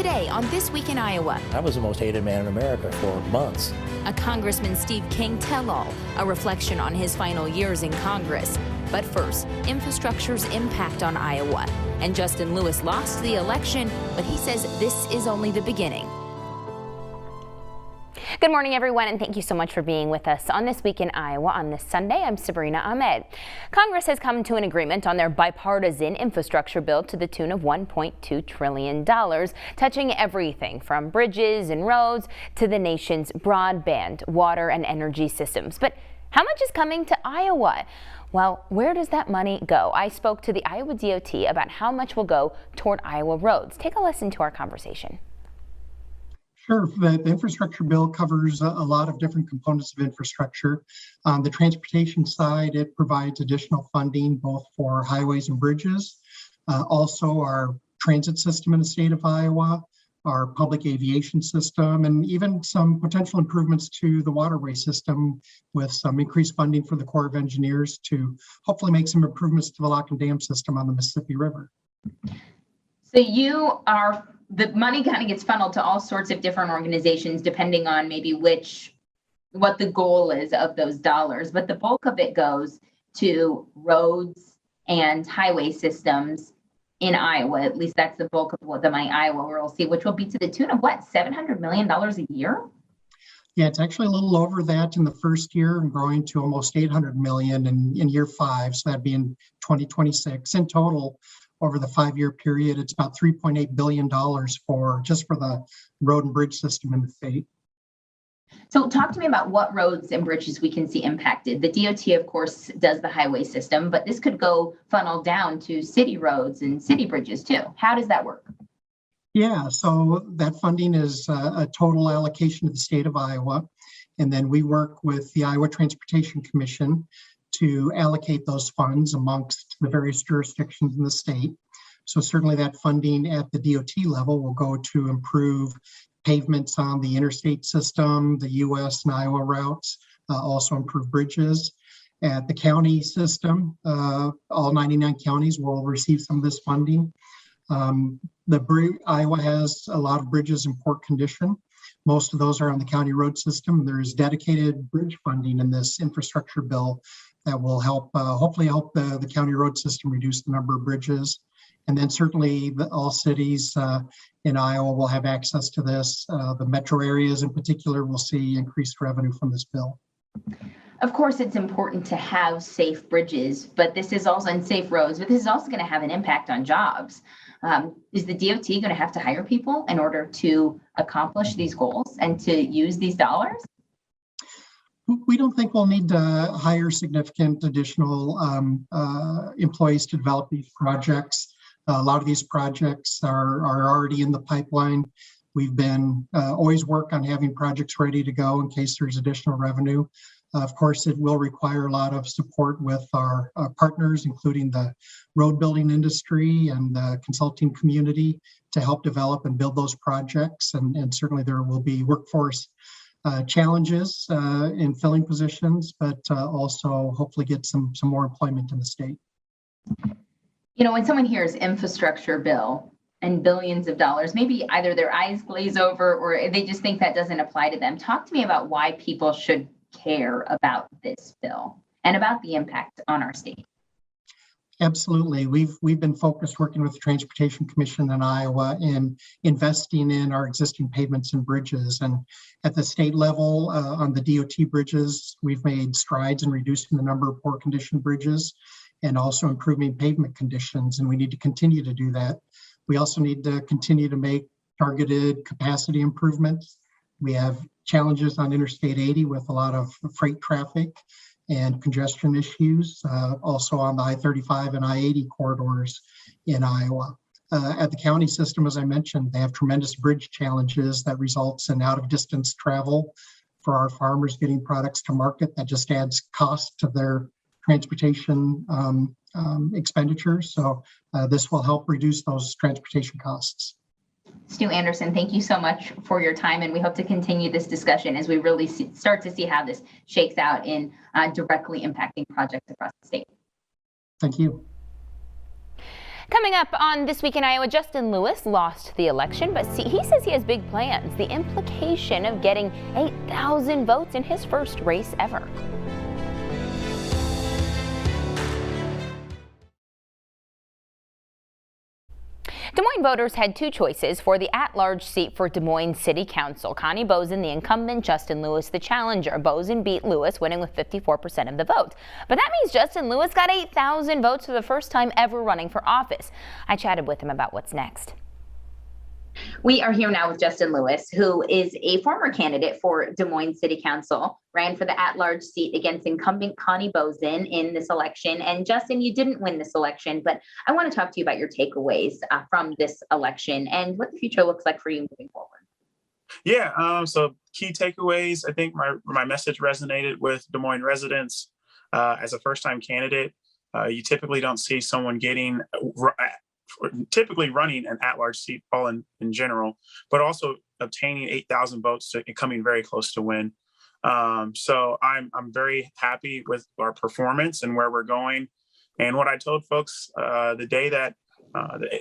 Today on This Week in Iowa. I was the most hated man in America for months. A Congressman Steve King tell-all, a reflection on his final years in Congress. But first, infrastructure's impact on Iowa. And Justyn Lewis lost the election, but he says this is only the beginning. Good morning, everyone, and thank you so much for being with us on This Week in Iowa on this Sunday. I'm Sabrina Ahmed. Congress has come to an agreement on their bipartisan infrastructure bill to the tune of $1.2 trillion, touching everything from bridges and roads to the nation's broadband, water, and energy systems. But how much is coming to Iowa? Well, where does that money go? I spoke to the Iowa DOT about how much will go toward Iowa roads. Take a listen to our conversation. Sure. The infrastructure bill covers a lot of different components of infrastructure. On the transportation side, it provides additional funding both for highways and bridges, also our transit system in the state of Iowa, our public aviation system, and even some potential improvements to the waterway system with some increased funding for the Corps of Engineers to hopefully make some improvements to the lock and dam system on the Mississippi River. So the money kind of gets funneled to all sorts of different organizations depending on maybe what the goal is of those dollars, but the bulk of it goes to roads and highway systems in Iowa. At least that's the bulk of what the My Iowa we'll see, which will be to the tune of what, $700 million a year? Yeah, it's actually a little over that in the first year and growing to almost 800 million in year 5. So that'd be in 2026. In total, over the 5-year period, it's about $3.8 billion for the road and bridge system in the state. So talk to me about what roads and bridges we can see impacted. The DOT, of course, does the highway system, but this could go funnel down to city roads and city bridges too. How does that work? Yeah, so that funding is a total allocation to the state of Iowa. And then we work with the Iowa Transportation Commission to allocate those funds amongst the various jurisdictions in the state. So certainly that funding at the DOT level will go to improve pavements on the interstate system, the US and Iowa routes, also improve bridges. At the county system, all 99 counties will receive some of this funding. Iowa has a lot of bridges in poor condition. Most of those are on the county road system. There's dedicated bridge funding in this infrastructure bill that will help, hopefully help the county road system reduce the number of bridges. And then certainly all cities in Iowa will have access to this. The metro areas in particular will see increased revenue from this bill. Of course, it's important to have safe bridges, but this is also, and safe roads, but this is also going to have an impact on jobs. Is the DOT going to have to hire people in order to accomplish these goals and to use these dollars? We don't think we'll need to hire significant additional employees to develop these projects. A lot of these projects are already in the pipeline. We've been always work on having projects ready to go in case there's additional revenue. Of course, it will require a lot of support with our partners, including the road building industry and the consulting community to help develop and build those projects. And certainly there will be workforce challenges in filling positions, but also hopefully get some more employment in the state. You know, when someone hears infrastructure bill and billions of dollars, maybe either their eyes glaze over or they just think that doesn't apply to them. Talk to me about why people should care about this bill and about the impact on our state. Absolutely. We've been focused working with the Transportation Commission in Iowa in investing in our existing pavements and bridges. And at the state level, on the DOT bridges, we've made strides in reducing the number of poor condition bridges and also improving pavement conditions. And we need to continue to do that. We also need to continue to make targeted capacity improvements. We have challenges on Interstate 80 with a lot of freight traffic and congestion issues, also on the I-35 and I-80 corridors in Iowa. At the county system, as I mentioned, they have tremendous bridge challenges that results in out of distance travel for our farmers getting products to market. That just adds cost to their transportation expenditures. So this will help reduce those transportation costs. Stu Anderson, thank you so much for your time, and we hope to continue this discussion as we really start to see how this shakes out in directly impacting projects across the state. Thank you. Coming up on This Week in Iowa, Justyn Lewis lost the election, but he says he has big plans. The implication of getting 8,000 votes in his first race ever. Des Moines voters had two choices for the at-large seat for Des Moines City Council. Connie Boesen, the incumbent, Justyn Lewis, the challenger. Boesen beat Lewis, winning with 54% of the vote. But that means Justyn Lewis got 8,000 votes for the first time ever running for office. I chatted with him about what's next. We are here now with Justyn Lewis, who is a former candidate for Des Moines City Council, ran for the at-large seat against incumbent Connie Boesen in this election. And Justyn, you didn't win this election, but I want to talk to you about your takeaways from this election and what the future looks like for you moving forward. Yeah, so key takeaways, I think my message resonated with Des Moines residents. As a first-time candidate, you typically don't see someone typically running an at-large seat all in general, but also obtaining 8,000 votes to coming very close to win. So I'm very happy with our performance and where we're going. And what I told folks the day that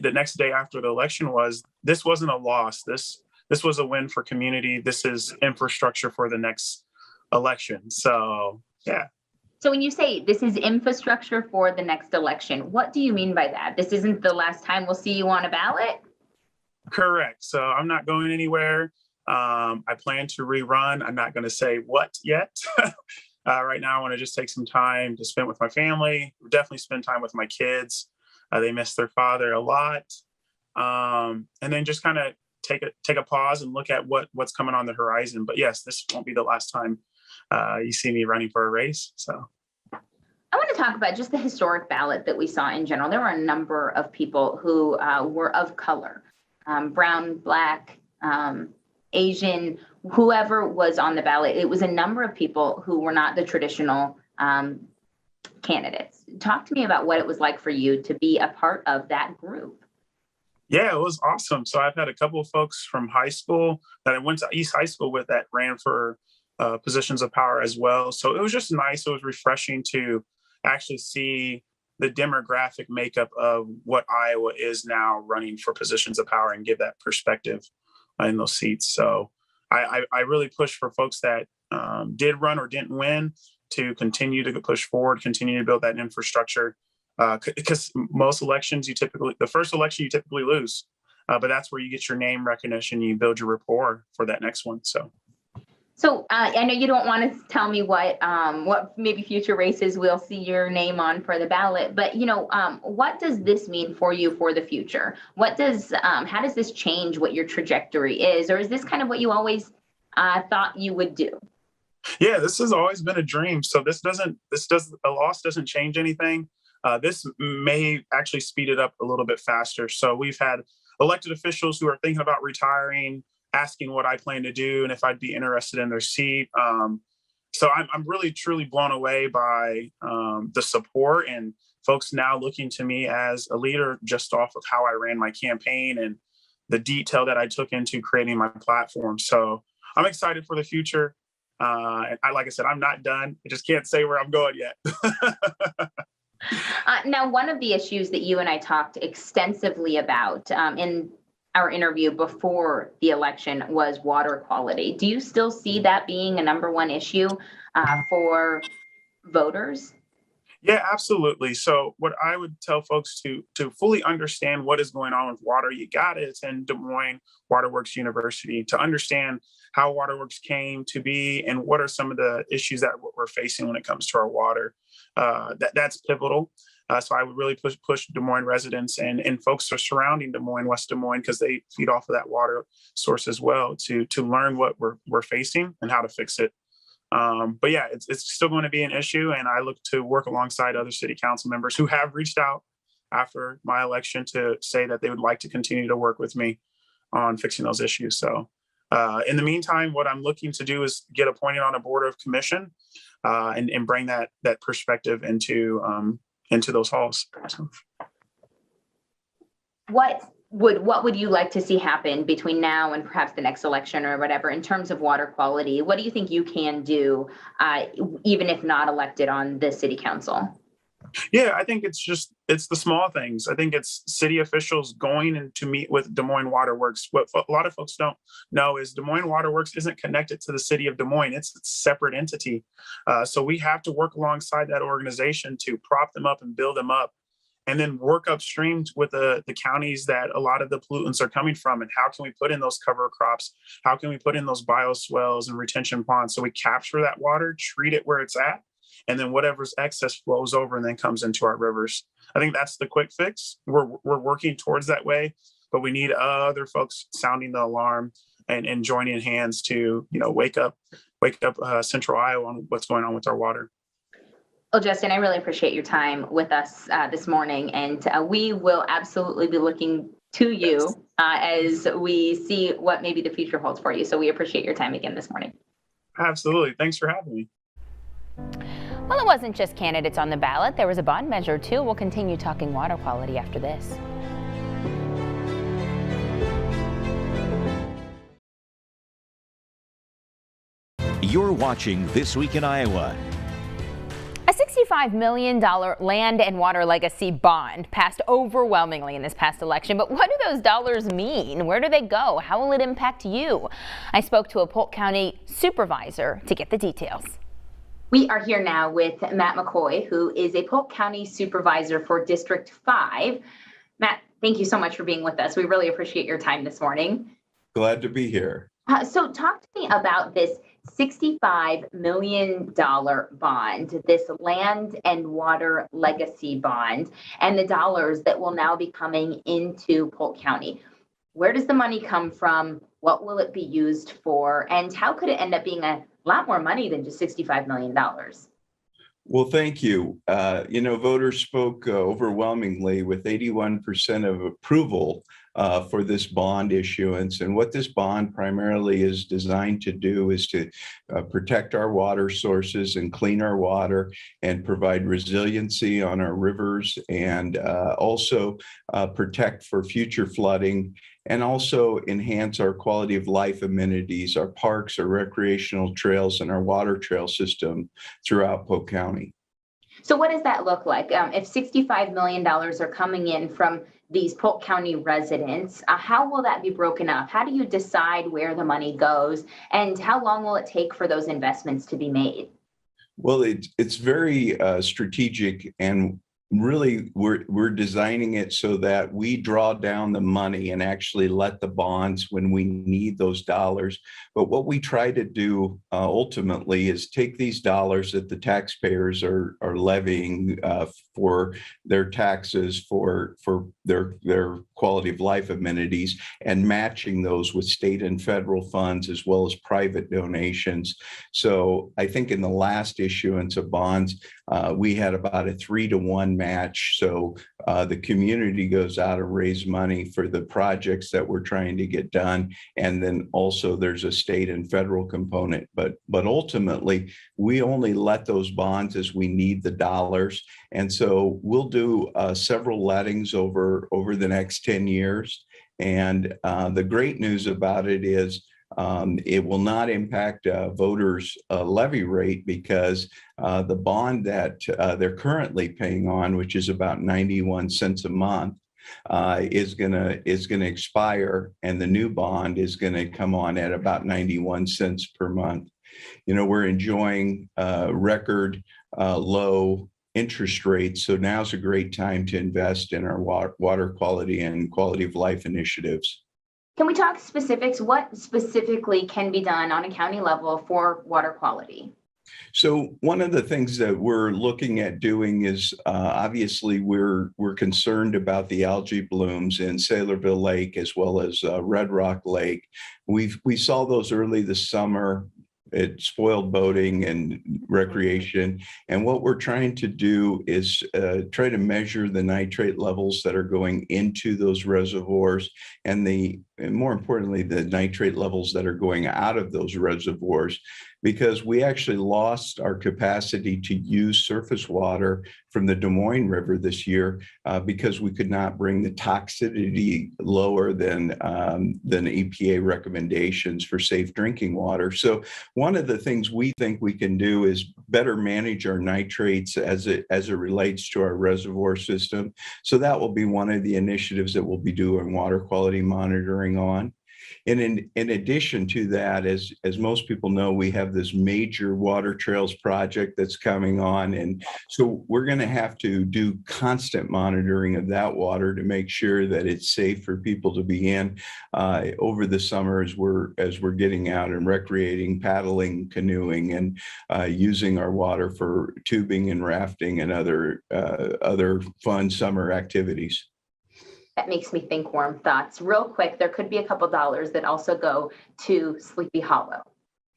the next day after the election was, this wasn't a loss. This was a win for community. This is infrastructure for the next election. So yeah. So when you say this is infrastructure for the next election, what do you mean by that? This isn't the last time we'll see you on a ballot? Correct. So I'm not going anywhere. I plan to rerun. I'm not going to say what yet. Right now, I want to just take some time to spend with my family, definitely spend time with my kids. They miss their father a lot. And then just kind of take a pause and look at what's coming on the horizon. But yes, this won't be the last time you see me running for a race. So I want to talk about just the historic ballot that we saw in general. There were a number of people who were of color, brown, black, Asian, whoever was on the ballot. It was a number of people who were not the traditional candidates. Talk to me about what it was like for you to be a part of that group. Yeah, it was awesome. So I've had a couple of folks from high school that I went to East High School with that ran for positions of power as well. So it was just nice. It was refreshing to actually see the demographic makeup of what Iowa is now running for positions of power and give that perspective in those seats. So I really push for folks that did run or didn't win to continue to push forward, continue to build that infrastructure. Because most elections, the first election you typically lose, but that's where you get your name recognition, you build your rapport for that next one. So I know you don't want to tell me what maybe future races we'll see your name on for the ballot, but what does this mean for you for the future? How does this change what your trajectory is, or is this kind of what you always thought you would do? Yeah, this has always been a dream. So a loss doesn't change anything. This may actually speed it up a little bit faster. So we've had elected officials who are thinking about retiring, asking what I plan to do and if I'd be interested in their seat. So I'm really, truly blown away by the support and folks now looking to me as a leader just off of how I ran my campaign and the detail that I took into creating my platform. So I'm excited for the future. And like I said, I'm not done. I just can't say where I'm going yet. Now, one of the issues that you and I talked extensively about in our interview before the election was water quality. Do you still see that being a number one issue for voters? Yeah, absolutely. So what I would tell folks to fully understand what is going on with water, you got it. It's in Des Moines Waterworks University to understand how Waterworks came to be and what are some of the issues that we're facing when it comes to our water. That's pivotal. So I would really push Des Moines residents and folks who are surrounding Des Moines, West Des Moines, because they feed off of that water source as well to learn what we're facing and how to fix it. But yeah, it's still going to be an issue. And I look to work alongside other city council members who have reached out after my election to say that they would like to continue to work with me on fixing those issues. So in the meantime, what I'm looking to do is get appointed on a board of commission and bring that perspective into those halls. So. What would you like to see happen between now and perhaps the next election or whatever in terms of water quality? What do you think you can do, even if not elected on the city council? Yeah, I think it's the small things. I think it's city officials going and to meet with Des Moines Waterworks. What a lot of folks don't know is Des Moines Waterworks isn't connected to the city of Des Moines. It's a separate entity. So we have to work alongside that organization to prop them up and build them up, and then work upstream with the counties that a lot of the pollutants are coming from. And how can we put in those cover crops? How can we put in those bioswales and retention ponds so we capture that water, treat it where it's at, and then whatever's excess flows over and then comes into our rivers. I think that's the quick fix. We're working towards that way, but we need other folks sounding the alarm and joining hands to, wake up Central Iowa on what's going on with our water. Well, Justyn, I really appreciate your time with us this morning, and we will absolutely be looking to you as we see what maybe the future holds for you. So we appreciate your time again this morning. Absolutely. Thanks for having me. Well, it wasn't just candidates on the ballot. There was a bond measure, too. We'll continue talking water quality after this. You're watching This Week in Iowa. A $65 million land and water legacy bond passed overwhelmingly in this past election. But what do those dollars mean? Where do they go? How will it impact you? I spoke to a Polk County supervisor to get the details. We are here now with Matt McCoy, who is a Polk County supervisor for District 5. Matt, thank you so much for being with us. We really appreciate your time this morning. Glad to be here. So talk to me about this $65 million bond, this land and water legacy bond, and the dollars that will now be coming into Polk County. Where does the money come from? What will it be used for? And how could it end up being a lot more money than just $65 million? Well, thank you. Voters spoke overwhelmingly with 81% of approval for this bond issuance. And what this bond primarily is designed to do is to protect our water sources and clean our water and provide resiliency on our rivers, and also protect for future flooding, and also enhance our quality of life amenities, our parks, our recreational trails, and our water trail system throughout Polk County. So what does that look like? If $65 million are coming in from these Polk County residents, how will that be broken up? How do you decide where the money goes, and how long will it take for those investments to be made? Well, it's very strategic, and really we're designing it so that we draw down the money and actually let the bonds when we need those dollars. But what we try to do ultimately is take these dollars that the taxpayers are levying for their taxes, for their quality of life amenities, and matching those with state and federal funds as well as private donations. So I think in the last issuance of bonds, we had about a 3-to-1 match. So the community goes out and raise money for the projects that we're trying to get done. And then also there's a state and federal component. But ultimately, we only let those bonds as we need the dollars. And so we'll do several lettings over the next 10 years. And the great news about it is it will not impact voters' levy rate, because the bond that they're currently paying on, which is about 91 cents a month, is gonna expire, and the new bond is gonna come on at about 91 cents per month. We're enjoying record low interest rates, so now's a great time to invest in our water quality and quality of life initiatives. Can we talk specifics? What specifically can be done on a county level for water quality? So one of the things that we're looking at doing is obviously we're concerned about the algae blooms in Saylorville Lake as well as Red Rock Lake. We saw those early this summer. It spoiled boating and recreation. And what we're trying to do is try to measure the nitrate levels that are going into those reservoirs, and more importantly, the nitrate levels that are going out of those reservoirs, because we actually lost our capacity to use surface water from the Des Moines River this year because we could not bring the toxicity lower than EPA recommendations for safe drinking water. So one of the things we think we can do is better manage our nitrates as it relates to our reservoir system. So that will be one of the initiatives that we'll be doing water quality monitoring on. And in addition to that, as most people know, we have this major water trails project that's coming on. And so we're going to have to do constant monitoring of that water to make sure that it's safe for people to be in over the summer as we're getting out and recreating, paddling, canoeing, and using our water for tubing and rafting and other fun summer activities. That makes me think warm thoughts. Real quick, there could be a couple dollars that also go to Sleepy Hollow.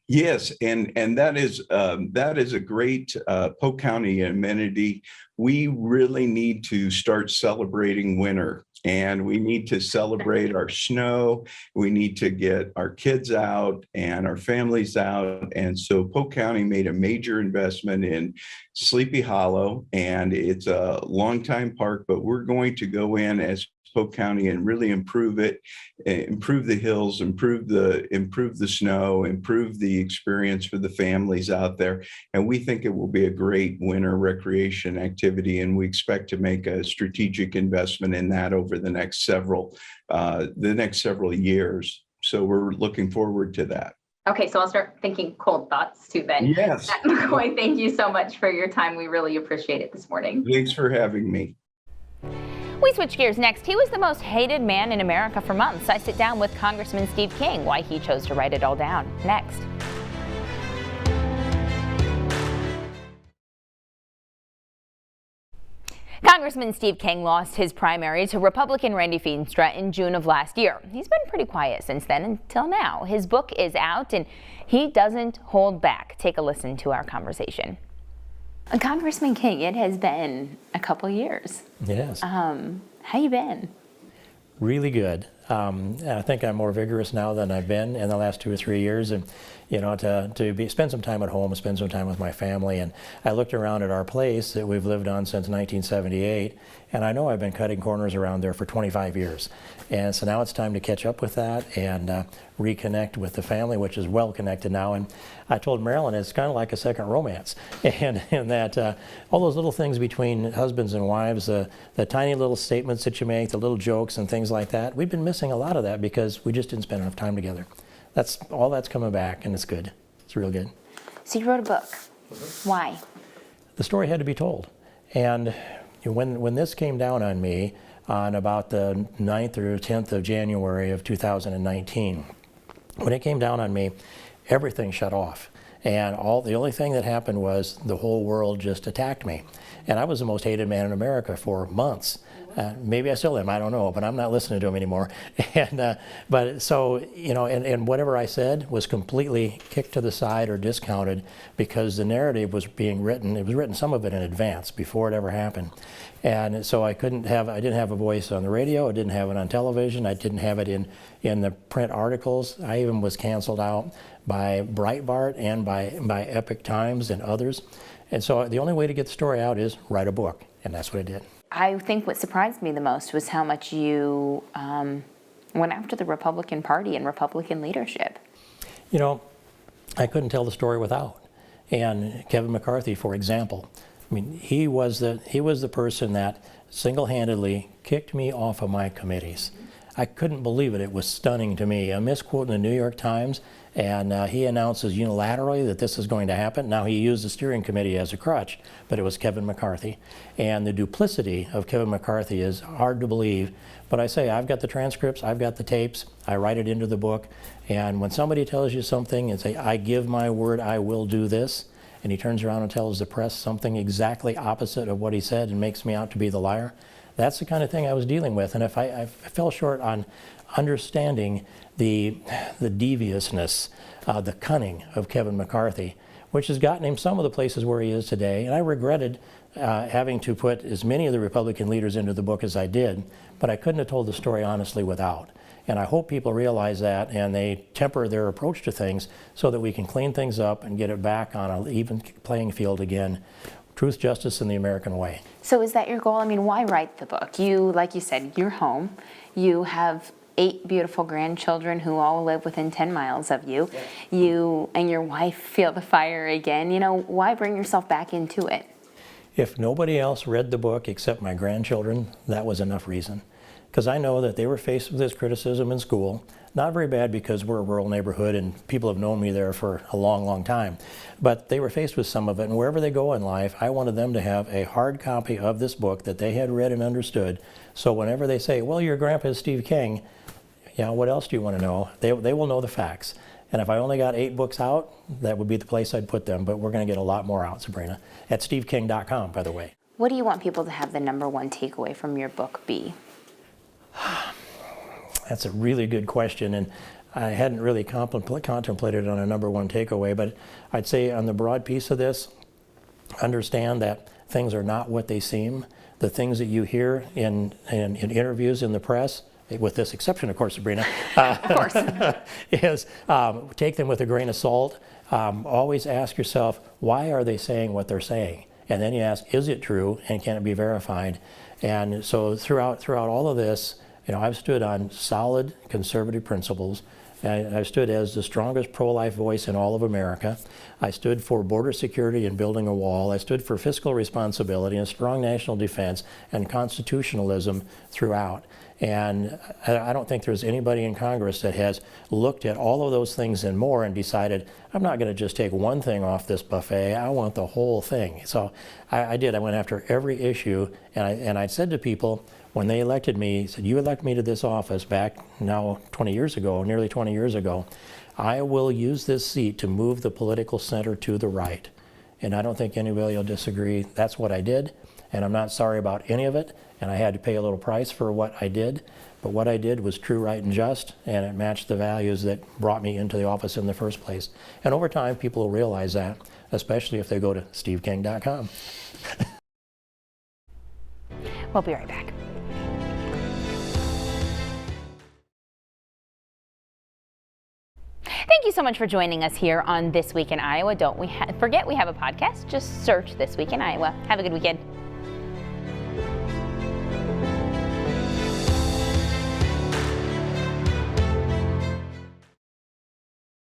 Yes, and that is a great Polk County amenity. We really need to start celebrating winter, and we need to celebrate our snow. We need to get our kids out and our families out. And so Polk County made a major investment in Sleepy Hollow, and it's a longtime park, but we're going to go in as Polk County and really improve it, improve the hills, improve the snow, improve the experience for the families out there. And we think it will be a great winter recreation activity. And we expect to make a strategic investment in that over the next several years. So we're looking forward to that. Okay, so I'll start thinking cold thoughts too then. Yes. McCoy, thank you so much for your time. We really appreciate it this morning. Thanks for having me. We switch gears next. He was the most hated man in America for months. I sit down with Congressman Steve King, why he chose to write it all down. Next. Congressman Steve King lost his primary to Republican Randy Feenstra in June of last year. He's been pretty quiet since then until now. His book is out and he doesn't hold back. Take a listen to our conversation. Congressman King, it has been a couple years. Yes. How you been? Really good. I think I'm more vigorous now than I've been in the last 2 or 3 years, and spend some time at home, spend some time with my family. And I looked around at our place that we've lived on since 1978, and I know I've been cutting corners around there for 25 years. And so now it's time to catch up with that and reconnect with the family, which is well connected now. And I told Marilyn it's kind of like a second romance, and that all those little things between husbands and wives, the tiny little statements that you make, the little jokes and things like that, we've been missing a lot of that because we just didn't spend enough time together. That's coming back, and it's good. It's real good. So you wrote a book. Why? The story had to be told. And when this came down on me on about the 9th or 10th of January of 2019, when it came down on me, everything shut off. And the only thing that happened was the whole world just attacked me. And I was the most hated man in America for months. Maybe I still am, I don't know, but I'm not listening to him anymore. And and whatever I said was completely kicked to the side or discounted because the narrative was being written. It was written, some of it in advance, before it ever happened. And so I didn't have a voice on the radio, I didn't have it on television, I didn't have it in the print articles. I even was canceled out by Breitbart and by Epic Times and others. And so the only way to get the story out is write a book, and that's what I did. I think what surprised me the most was how much you went after the Republican Party and Republican leadership. I couldn't tell the story without. And Kevin McCarthy, for example, I mean, he was the person that single-handedly kicked me off of my committees. I couldn't believe it. It was stunning to me. A misquote in the New York Times, and he announces unilaterally that this is going to happen. Now, he used the steering committee as a crutch, but it was Kevin McCarthy. And the duplicity of Kevin McCarthy is hard to believe. But I say, I've got the transcripts, I've got the tapes, I write it into the book. And when somebody tells you something and say, I give my word, I will do this, and he turns around and tells the press something exactly opposite of what he said and makes me out to be the liar, that's the kind of thing I was dealing with. And if I fell short on understanding the deviousness, the cunning of Kevin McCarthy, which has gotten him some of the places where he is today. And I regretted having to put as many of the Republican leaders into the book as I did, but I couldn't have told the story honestly without. And I hope people realize that and they temper their approach to things so that we can clean things up and get it back on an even playing field again. Truth, justice, and the American way. So is that your goal? I mean, why write the book? You, like you said, you're home. You have 8 beautiful grandchildren who all live within 10 miles of you. Yeah. You and your wife feel the fire again. You know, why bring yourself back into it? If nobody else read the book except my grandchildren, that was enough reason. Because I know that they were faced with this criticism in school. Not very bad because we're a rural neighborhood and people have known me there for a long, long time. But they were faced with some of it, and wherever they go in life, I wanted them to have a hard copy of this book that they had read and understood. So whenever they say, well, your grandpa is Steve King, you know, what else do you want to know? They will know the facts. And if I only got 8 books out, that would be the place I'd put them. But we're going to get a lot more out, Sabrina, at steveking.com, by the way. What do you want people to have the #1 takeaway from your book be? That's a really good question, and I hadn't really contemplated on a #1 takeaway, but I'd say on the broad piece of this, understand that things are not what they seem. The things that you hear in interviews in the press, with this exception, of course, Sabrina, of course. is take them with a grain of salt. Always ask yourself, why are they saying what they're saying? And then you ask, is it true, and can it be verified? And so throughout all of this, you know, I've stood on solid conservative principles. I've stood as the strongest pro-life voice in all of America. I stood for border security and building a wall. I stood for fiscal responsibility and strong national defense and constitutionalism throughout. And I don't think there's anybody in Congress that has looked at all of those things and more and decided, I'm not going to just take one thing off this buffet, I want the whole thing. So I did. I went after every issue, and I said to people, when they elected me, said, you elect me to this office back now 20 years ago, nearly 20 years ago, I will use this seat to move the political center to the right. And I don't think anybody will disagree. That's what I did, and I'm not sorry about any of it, and I had to pay a little price for what I did, but what I did was true, right, and just, and it matched the values that brought me into the office in the first place. And over time, people will realize that, especially if they go to steveking.com. We'll be right back. Thank you so much for joining us here on This Week in Iowa. Don't forget we have a podcast. Just search This Week in Iowa. Have a good weekend.